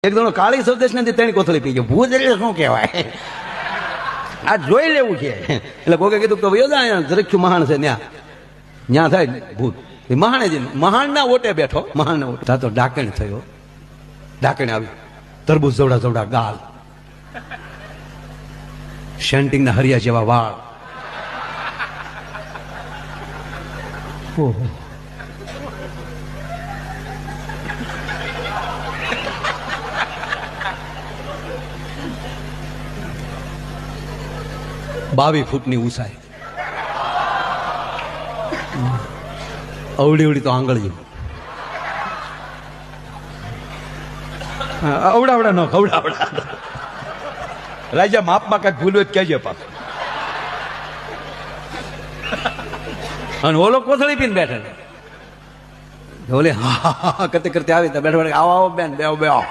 એક દણો કાળી સૌદેશ નથી તેની કોથળી પી ગયો. ભૂત એટલે શું કહેવાય? આ જોઈ લેવું છે. એટલે કોકે કીધું તો ભાઈ જરખ્યું મહાણ છે ન્યા થાય ભૂત. મહાણે જ મહાણના ઓટે બેઠો, મહાણના ઓટે તો ડાકણ થયો. ડાકણ આવી, તરબૂચ જવડા જવડા ગાલ, શેન્ટિંગના હરિયા જેવા વાળ. ઓહો, 22 ફૂટની ઊંચાઈ, અવડી અવડી તો આંગળીઓ. અવડાવડા ન ખવડાવડા. રાજા માપમાં કઈ ભૂલ હોય કહેજે પાછું. અને ઓલો કોથળી પીને બેઠા, ઓલે હા કરતે કરતે આવી બેઠા, આવો આવો બેન, બેહો બેહો.